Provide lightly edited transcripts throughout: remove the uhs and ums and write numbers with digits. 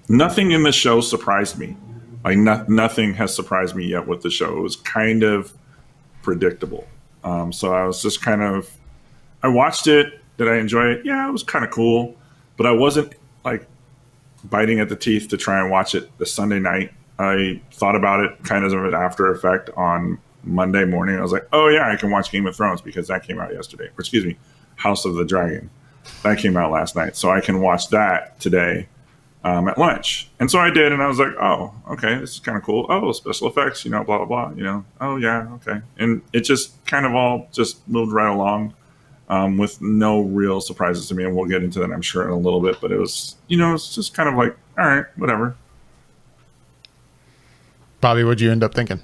nothing in the show surprised me. Like nothing has surprised me yet with the show. It was kind of predictable. So I was just kind of, I watched it. Did I enjoy it? Yeah, it was kind of cool, but I wasn't like biting at the teeth to try and watch it the Sunday night. I thought about it kind of as an after effect on Monday morning. I was like, oh yeah, I can watch Game of Thrones because that came out yesterday. Or excuse me, House of the Dragon. That came out last night. So I can watch that today at lunch. And so I did, and I was like, oh, okay, this is kind of cool. Oh, special effects, blah, blah, blah, Oh, yeah, okay. And it just kind of all just moved right along with no real surprises to me. And we'll get into that, I'm sure, in a little bit. But it was, it's just kind of like, all right, whatever. Bobby, what'd you end up thinking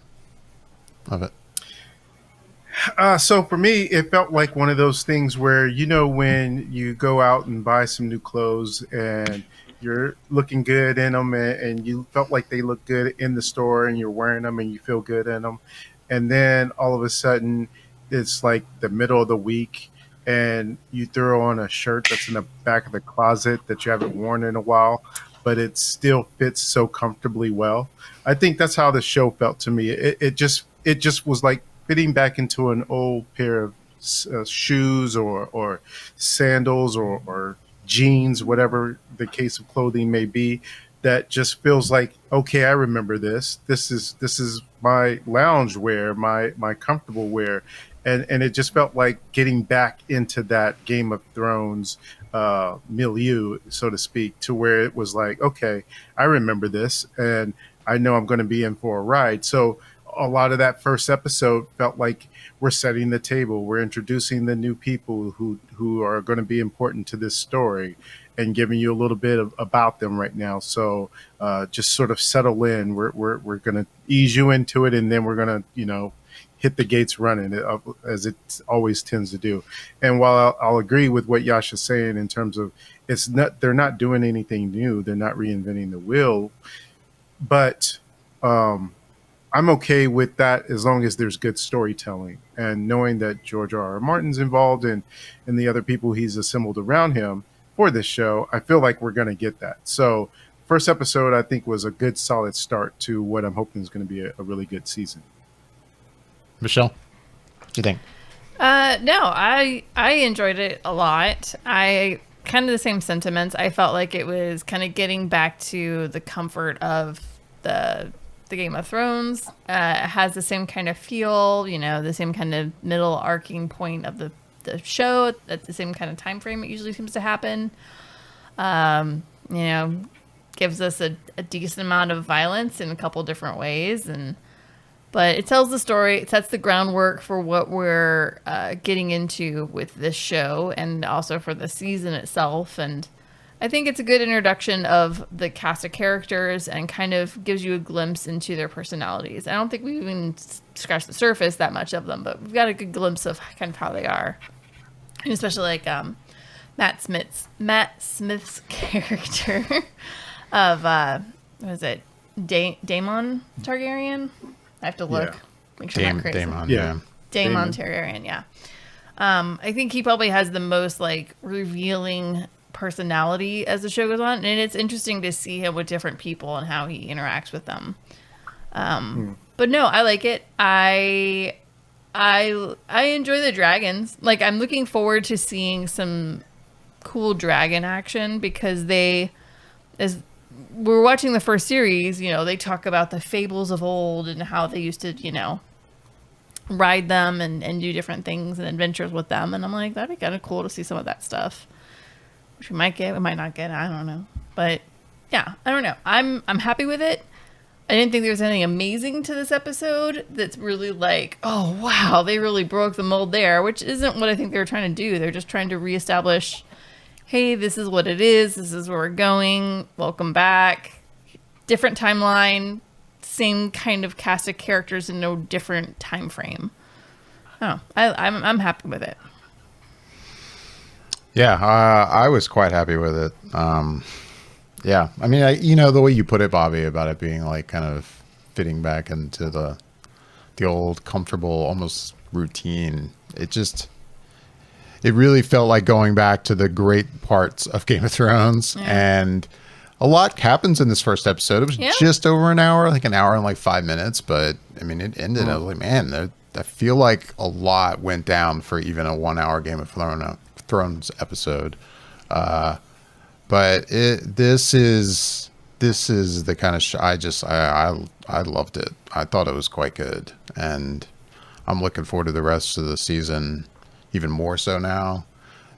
of it? So for me, it felt like one of those things where, when you go out and buy some new clothes and you're looking good in them and you felt like they look good in the store and you're wearing them and you feel good in them. And then all of a sudden it's like the middle of the week and you throw on a shirt that's in the back of the closet that you haven't worn in a while, but it still fits so comfortably well. I think that's how the show felt to me. It just was like fitting back into an old pair of shoes or sandals or jeans, whatever the case of clothing may be, that just feels like, okay, I remember this. This is my lounge wear, my comfortable wear. And it just felt like getting back into that Game of Thrones milieu, so to speak, to where it was like, okay, I remember this and I know I'm going to be in for a ride. So a lot of that first episode felt like we're setting the table. We're introducing the new people who are going to be important to this story and giving you a little bit about them right now. So just sort of settle in. We're going to ease you into it, and then we're going to, hit the gates running, as it always tends to do. And while I'll agree with what Yash is saying in terms of they're not doing anything new. They're not reinventing the wheel, but I'm okay with that as long as there's good storytelling, and knowing that George R.R. Martin's involved and the other people he's assembled around him for this show. I feel like we're going to get that. So first episode, I think, was a good solid start to what I'm hoping is going to be a really good season. Michelle, what do you think? No, I enjoyed it a lot. I kind of the same sentiments. I felt like it was kind of getting back to the comfort of the Game of Thrones. It has the same kind of feel, the same kind of middle arcing point of the show at the same kind of time frame it usually seems to happen. Gives us a decent amount of violence in a couple different ways, but it tells the story. It sets the groundwork for what we're getting into with this show, and also for the season itself. And I think it's a good introduction of the cast of characters and kind of gives you a glimpse into their personalities. I don't think we even scratched the surface that much of them, but we've got a good glimpse of kind of how they are. And especially like Matt Smith's character of, what is it, Daemon Targaryen? I have to look. Yeah. Make sure I'm not crazy. Daemon Targaryen, yeah. I think he probably has the most like revealing personality as the show goes on, and it's interesting to see him with different people and how he interacts with them. But no, I like it. I enjoy the dragons. Like, I'm looking forward to seeing some cool dragon action, because as we're watching the first series, they talk about the fables of old and how they used to, ride them and do different things and adventures with them. And I'm like, that'd be kind of cool to see some of that stuff. Which we might get, we might not get, I don't know. But yeah, I don't know. I'm happy with it. I didn't think there was anything amazing to this episode that's really like, oh wow, they really broke the mold there, which isn't what I think they were trying to do. They're just trying to reestablish, hey, this is what it is. This is where we're going. Welcome back. Different timeline, same kind of cast of characters in no different time frame. Oh, I'm happy with it. Yeah, I was quite happy with it. Yeah, I mean, the way you put it, Bobby, about it being like kind of fitting back into the old comfortable, almost routine. It really felt like going back to the great parts of Game of Thrones, and a lot happens in this first episode. It was Yeah. just over an hour, like an hour and like 5 minutes, but I mean, it ended. I was like, man, I feel like a lot went down for even a 1 hour Game of Thrones episode. But this is the kind of I loved it. I thought it was quite good, and I'm looking forward to the rest of the season even more so now.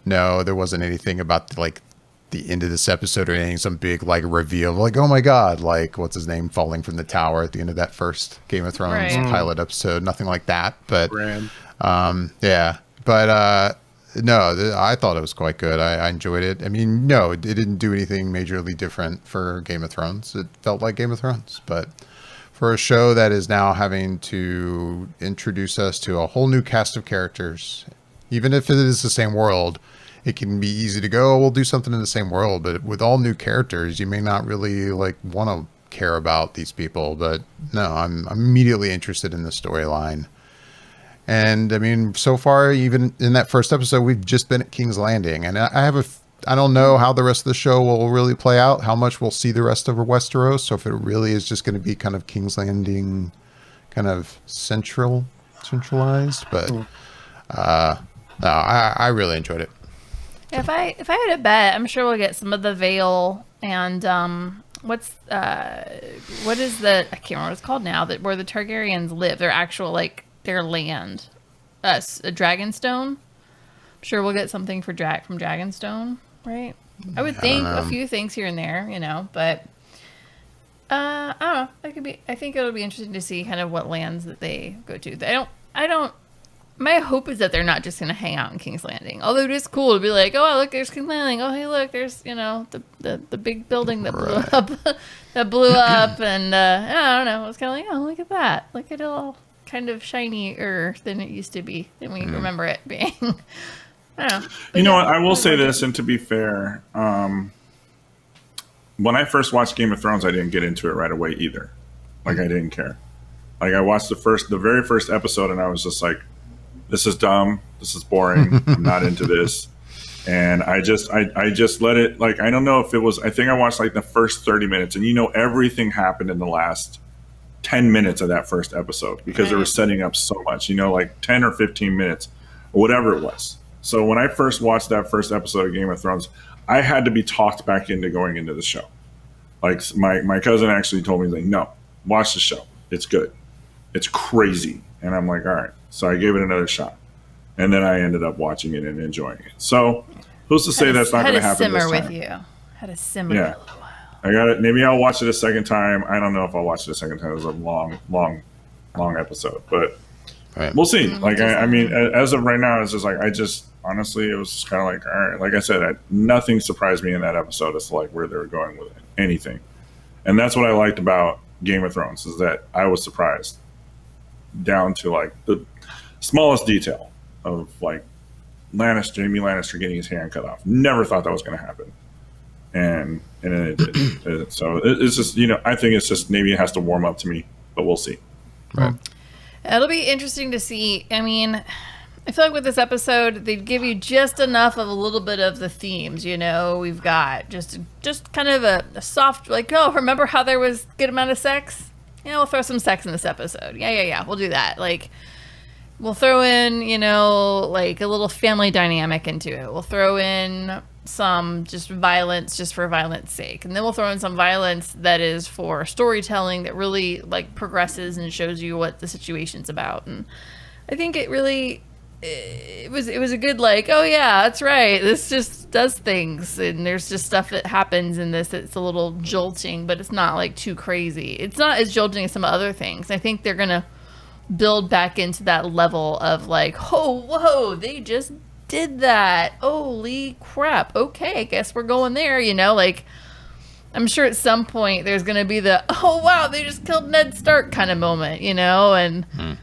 No, there wasn't anything about like the end of this episode or anything, some big like reveal, like, oh my god, like what's his name falling from the tower at the end of that first Game of Thrones Right. pilot episode. Nothing like that, but Bran. yeah, but no, I thought it was quite good. I enjoyed it. I mean, no, it didn't do anything majorly different for Game of Thrones. It felt like Game of Thrones, but for a show that is now having to introduce us to a whole new cast of characters, even if it is the same world, it can be easy to go, oh, we'll do something in the same world. But with all new characters, you may not really like want to care about these people. But no, I'm immediately interested in the storyline. And I mean, so far, even in that first episode, we've just been at King's Landing, and I don't know how the rest of the show will really play out, how much we'll see the rest of Westeros. So if it really is just going to be kind of King's Landing, kind of centralized, but no, I really enjoyed it. If I had a bet, I'm sure we'll get some of the Vale and what is the I can't remember what it's called now, that where the Targaryens live, their actual like their land, a Dragonstone. I'm sure we'll get something from Dragonstone, right? I would think a few things here and there, but I don't know. That could be. I think it'll be interesting to see kind of what lands that they go to. I don't. My hope is that they're not just going to hang out in King's Landing. Although it is cool to be like, oh, look, there's King's Landing. Oh, hey, look, there's the big building that blew up, and I don't know. I was kind of like, oh, look at that. Look at it all kind of shinier than it used to be, than we remember it being. I don't know. You know what? I will say this, and to be fair, when I first watched Game of Thrones, I didn't get into it right away either. Like, I didn't care. Like, I watched the very first episode, and I was just like, this is dumb. This is boring. I'm not into this. And I just let it, like, I don't know if it was, I think I watched like the first 30 minutes, and everything happened in the last 10 minutes of that first episode because they were setting up so much, like 10 or 15 minutes or whatever it was. So when I first watched that first episode of Game of Thrones, I had to be talked back into going into the show. Like my cousin actually told me, like, no, watch the show. It's good. It's crazy. And I'm like, all right. So I gave it another shot. And then I ended up watching it and enjoying it. So who's to say that's not going to happen this time? Had to simmer with you. Had to simmer Yeah. for a little while. I got it. Maybe I'll watch it a second time. I don't know if I'll watch it a second time. It was a long episode, but Right. we'll see. Like, I mean, as of right now, it's just like, honestly, it was just kind of like, all right. Like I said, nothing surprised me in that episode as to like where they were going with it, anything. And that's what I liked about Game of Thrones, is that I was surprised down to like the smallest detail of like Jamie Lannister getting his hand cut off. Never thought that was going to happen. And then it did. So it's just, I think it's just, maybe it has to warm up to me, but we'll see. Right. It'll be interesting to see. I mean, I feel like with this episode, they'd give you just enough of a little bit of the themes. We've got just kind of a soft, like, oh, remember how there was good amount of sex? We'll throw some sex in this episode. Yeah. We'll do that. Like, we'll throw in, like a little family dynamic into it. We'll throw in some just violence just for violence sake. And then we'll throw in some violence that is for storytelling that really like progresses and shows you what the situation's about. And I think it was a good, like, oh yeah, that's right. This just does things. And there's just stuff that happens in this that's a little jolting, but it's not like too crazy. It's not as jolting as some other things. I think they're going to build back into that level of like, oh, whoa, they just did that. Holy crap. Okay, I guess we're going there, like, I'm sure at some point there's going to be the, oh wow, they just killed Ned Stark kind of moment, and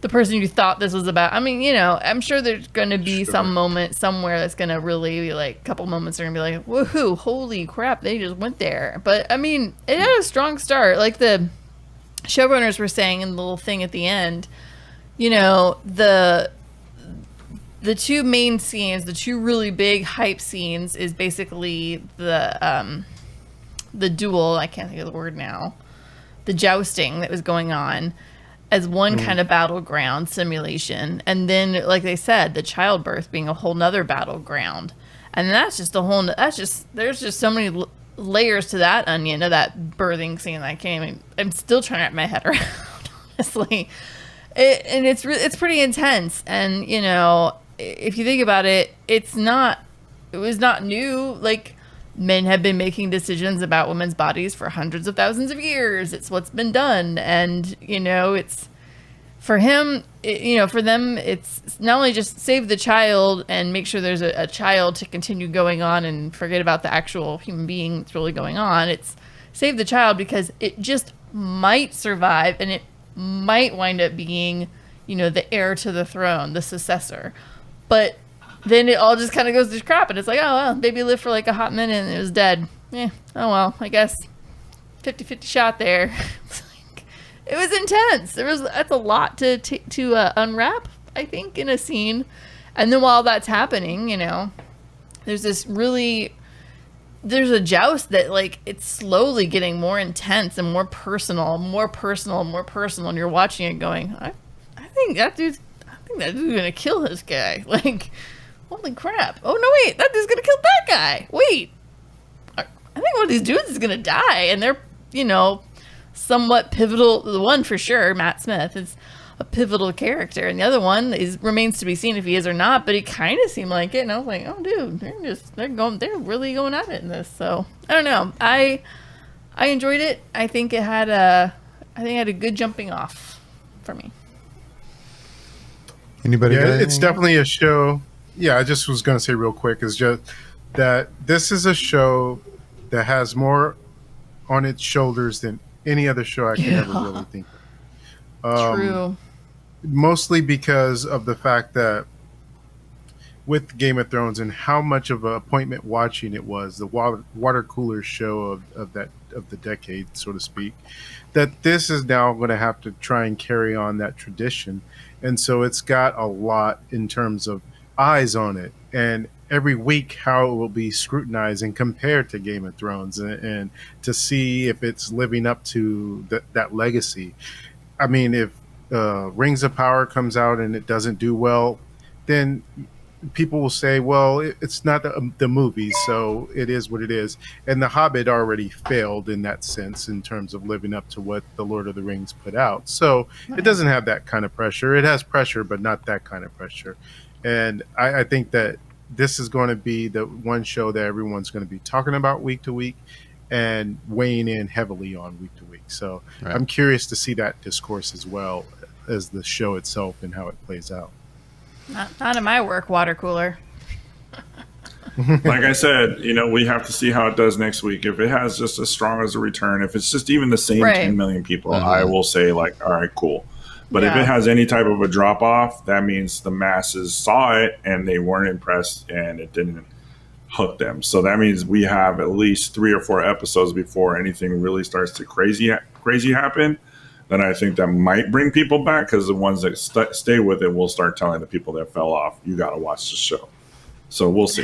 the person you thought this was about. I mean, I'm sure there's going to be some moment somewhere that's going to really be like, a couple moments are going to be like, woohoo, holy crap, they just went there. But I mean, it had a strong start. Like the showrunners were saying in the little thing at the end, the two main scenes, the two really big hype scenes, is basically the the duel, I can't think of the word now, the jousting that was going on as one kind of battleground simulation. And then, like they said, the childbirth being a whole nother battleground. And that's just a whole, there's just so many layers to that onion, of that birthing scene that I can't even, I'm still trying to wrap my head around, honestly. And it's pretty intense. And, you know, if you think about it, it was not new. Like, men have been making decisions about women's bodies for hundreds of thousands of years. It's what's been done. And, you know, it's for him, for them, it's not only just save the child and make sure there's a child to continue going on and forget about the actual human being that's really going on. It's save the child because it just might survive, and it might wind up being, the heir to the throne, the successor. But then it all just kind of goes to crap, and it's like, oh, well, baby lived for like a hot minute and it was dead. Yeah, oh well, I guess 50-50 shot there. It was intense. That's a lot to unwrap, I think, in a scene. And then while that's happening, there's a joust that, like, it's slowly getting more intense and more personal, and you're watching it going, I think that dude's gonna kill this guy. Like, holy crap. Oh, no, wait, that dude's gonna kill that guy. Wait, I think one of these dudes is gonna die. And they're, somewhat pivotal. The one for sure, Matt Smith, is a pivotal character, and the other one remains to be seen if he is or not. But he kind of seemed like it, and I was like, "Oh, dude, they're really going at it in this." So I don't know. I enjoyed it. I think it had a good jumping off for me. Anybody? Yeah, got it's anything? definitely a show. Yeah, I just was going to say real quick is just that this is a show that has more on its shoulders than any other show I can ever really think of. True. Mostly because of the fact that with Game of Thrones and how much of an appointment watching it was, the water cooler show of the decade, so to speak, that this is now going to have to try and carry on that tradition. And so it's got a lot in terms of eyes on it, and every week how it will be scrutinized and compared to Game of Thrones, and to see if it's living up to that legacy. I mean, if Rings of Power comes out and it doesn't do well, then people will say, well, it's not the movie, so it is what it is. And The Hobbit already failed in that sense in terms of living up to what The Lord of the Rings put out. So it doesn't have that kind of pressure. It has pressure, but not that kind of pressure. And I think that this is going to be the one show that everyone's going to be talking about week to week and weighing in heavily on week to week. So Right. I'm curious to see that discourse as well as the show itself and how it plays out. Not in my work, water cooler. Like I said, we have to see how it does next week. If it has just as strong as a return, if it's just even the same Right. 10 million people, Mhm. I will say, like, all right, cool. But if Yeah. it has any type of a drop off, that means the masses saw it and they weren't impressed and it didn't hook them. So that means we have at least 3 or 4 episodes before anything really starts to crazy happen. Then I think that might bring people back, because the ones that stay with it will start telling the people that fell off, you got to watch the show. So we'll see.